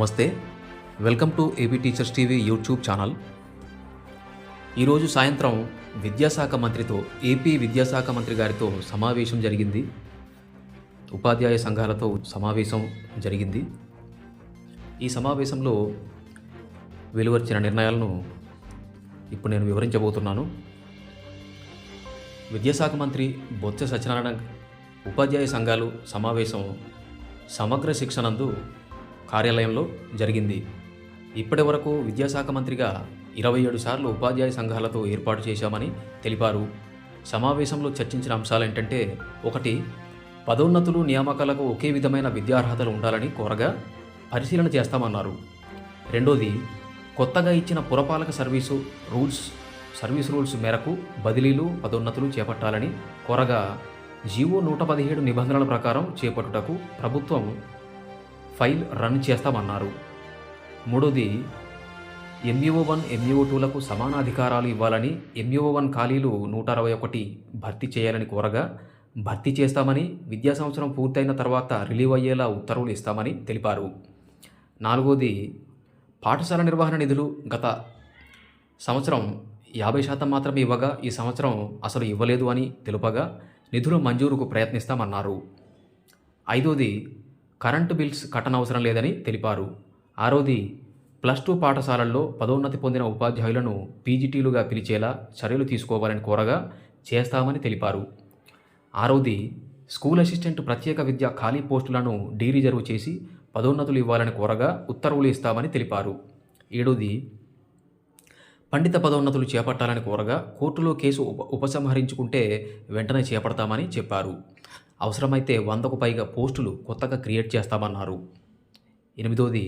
నమస్తే, welcome to AP teachers TV YouTube channel. ఈరోజు సాయంత్రం విద్యాశాఖ మంత్రితో ఏపీ విద్యాశాఖ మంత్రి గారితో సమావేశం జరిగింది. ఉపాధ్యాయ సంఘాలతో సమావేశం జరిగింది. ఈ సమావేశంలో వెలువరిచిన నిర్ణయాలను ఇప్పుడు నేను వివరించబోతున్నాను. విద్యాశాఖ మంత్రి బొత్స సత్యనారాయణ ఉపాధ్యాయ సంఘాలు సమావేశం సమగ్ర శిక్షణందు కార్యాలయంలో జరిగింది. ఇప్పటి వరకు విద్యాశాఖ మంత్రిగా 27 సార్లు ఉపాధ్యాయ సంఘాలతో ఏర్పాటు చేశామని తెలిపారు. సమావేశంలో చర్చించిన అంశాలు ఏంటంటే, 1. పదోన్నతులు నియామకాలకు ఒకే విధమైన విద్యార్హతలు ఉండాలని కోరగా పరిశీలన చేస్తామన్నారు. 2. కొత్తగా ఇచ్చిన పురపాలక సర్వీస్ రూల్స్ మేరకు బదిలీలు పదోన్నతులు చేపట్టాలని కోరగా జీవో 117 నిబంధనల ప్రకారం చేపట్టుటకు ప్రభుత్వం ఫైల్ రన్ చేస్తామన్నారు. 3. MUO1, MUO2లకు సమాన అధికారాలు ఇవ్వాలని, MUO1 ఖాళీలు 161 భర్తీ చేయాలని కోరగా భర్తీ చేస్తామని, విద్యా సంవత్సరం పూర్తయిన తర్వాత రిలీవ్ అయ్యేలా ఉత్తర్వులు ఇస్తామని తెలిపారు. 4. పాఠశాల నిర్వహణ నిధులు గత సంవత్సరం 50% మాత్రమే ఇవ్వగా ఈ సంవత్సరం అసలు ఇవ్వలేదు అని తెలుపగా నిధుల మంజూరుకు ప్రయత్నిస్తామన్నారు. 5. కరెంటు బిల్స్ కట్టనవసరం లేదని తెలిపారు. 6. +2 పాఠశాలల్లో పదోన్నతి పొందిన ఉపాధ్యాయులను పీజీటీలుగా పిలిచేలా చర్యలు తీసుకోవాలని కోరగా చేస్తామని తెలిపారు. 6. స్కూల్ అసిస్టెంట్ ప్రత్యేక విద్య ఖాళీ పోస్టులను డీరిజర్వ్ చేసి పదోన్నతులు ఇవ్వాలని కోరగా ఉత్తర్వులు ఇస్తామని తెలిపారు. 7. పండిత పదోన్నతులు చేపట్టాలని కోరగా కోర్టులో కేసు ఉపసంహరించుకుంటే వెంటనే చేపడతామని చెప్పారు. అవసరమైతే 100కు పైగా పోస్టులు కొత్తగా క్రియేట్ చేస్తామన్నారు. 8.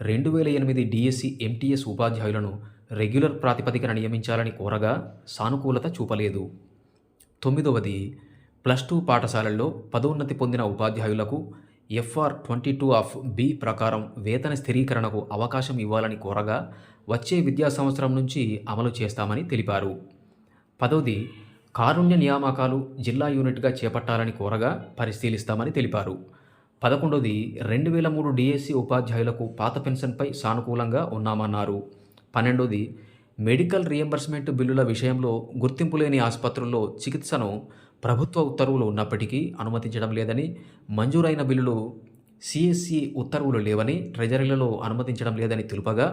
2008 DSC MTS ఉపాధ్యాయులను రెగ్యులర్ ప్రాతిపదికన నియమించాలని కోరగా సానుకూలత చూపలేదు. 9. +2 పాఠశాలల్లో పదోన్నతి పొందిన ఉపాధ్యాయులకు FR 22(b) ప్రకారం వేతన స్థిరీకరణకు అవకాశం ఇవ్వాలని కోరగా వచ్చే విద్యా సంవత్సరం నుంచి అమలు చేస్తామని తెలిపారు. 10. కారుణ్య నియామకాలు జిల్లా యూనిట్గా చేపట్టాలని కోరగా పరిశీలిస్తామని తెలిపారు. 11. 2003 DSC ఉపాధ్యాయులకు పాత పెన్షన్పై సానుకూలంగా ఉన్నామన్నారు. 12. మెడికల్ రియంబర్స్మెంట్ బిల్లుల విషయంలో గుర్తింపు లేని ఆసుపత్రుల్లో చికిత్సను ప్రభుత్వ ఉత్తర్వులు ఉన్నప్పటికీ అనుమతించడం లేదని, మంజూరైన బిల్లులు CSC ఉత్తర్వులు లేవని, ట్రెజరీలలో అనుమతించడం లేదని తెలుపగా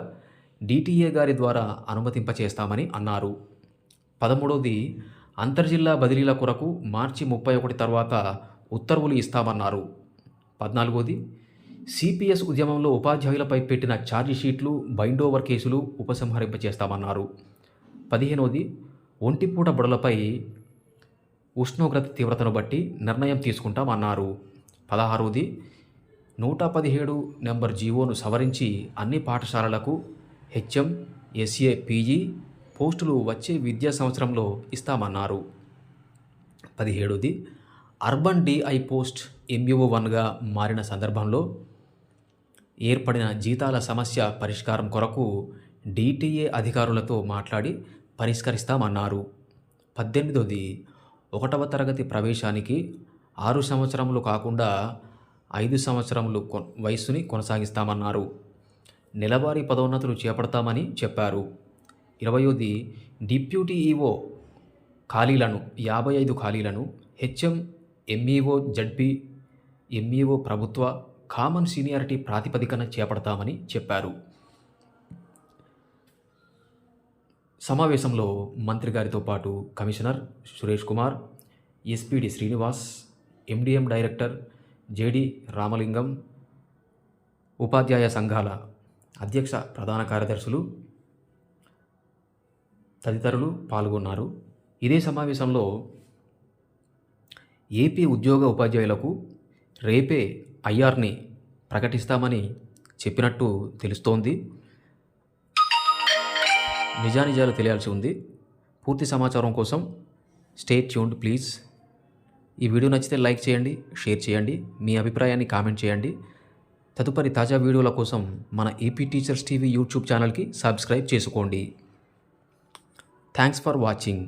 DTA గారి ద్వారా అనుమతింపచేస్తామని అన్నారు. 13. అంతర్జిల్లా బదిలీల కొరకు మార్చి 31 తర్వాత ఉత్తర్వులు ఇస్తామన్నారు. 14. CPS ఉద్యమంలో ఉపాధ్యాయులపై పెట్టిన ఛార్జిషీట్లు, బైండోవర్ కేసులు ఉపసంహరింపచేస్తామన్నారు. 15. ఒంటిపూట బుడలపై ఉష్ణోగ్రత తీవ్రతను బట్టి నిర్ణయం తీసుకుంటామన్నారు. 16. 117 నెంబర్ జీవోను సవరించి అన్ని పాఠశాలలకు HM, SA, PG పోస్టులు వచ్చే విద్యా సంవత్సరంలో ఇస్తామన్నారు. 17. అర్బన్ DI పోస్ట్ MUO1గా మారిన సందర్భంలో ఏర్పడిన జీతాల సమస్య పరిష్కారం కొరకు DTA అధికారులతో మాట్లాడి పరిష్కరిస్తామన్నారు. 18. 1వ తరగతి ప్రవేశానికి 6 సంవత్సరములు కాకుండా 5 సంవత్సరములు వయస్సుని కొనసాగిస్తామన్నారు. నెలవారీ పదోన్నతులు చేపడతామని చెప్పారు. 20. డిప్యూటీ EO ఖాళీలను 55 ఖాళీలను HM, MEO, ZP, MEO ప్రభుత్వ కామన్ సీనియారిటీ ప్రాతిపదికన చేపడతామని చెప్పారు. సమావేశంలో మంత్రి గారితో పాటు commissioner Suresh Kumar, SPD Srinivas, MDM director JD Ramalingam, ఉపాధ్యాయ సంఘాల అధ్యక్ష ప్రధాన కార్యదర్శులు తదితరులు పాల్గొన్నారు. ఇదే సమావేశంలో ఏపీ ఉద్యోగ ఉపాధ్యాయులకు రేపే IRని ప్రకటిస్తామని చెప్పినట్టు తెలుస్తోంది. నిజానిజాలు తెలియాల్సి ఉంది. పూర్తి సమాచారం కోసం స్టే ట్యూన్డ్ ప్లీజ్. ఈ వీడియో నచ్చితే లైక్ చేయండి, షేర్ చేయండి, మీ అభిప్రాయాన్ని కామెంట్ చేయండి. తదుపరి తాజా వీడియోల కోసం మన ఏపీ టీచర్స్ టీవీ యూట్యూబ్ ఛానల్కి సబ్స్క్రైబ్ చేసుకోండి. Thanks for watching.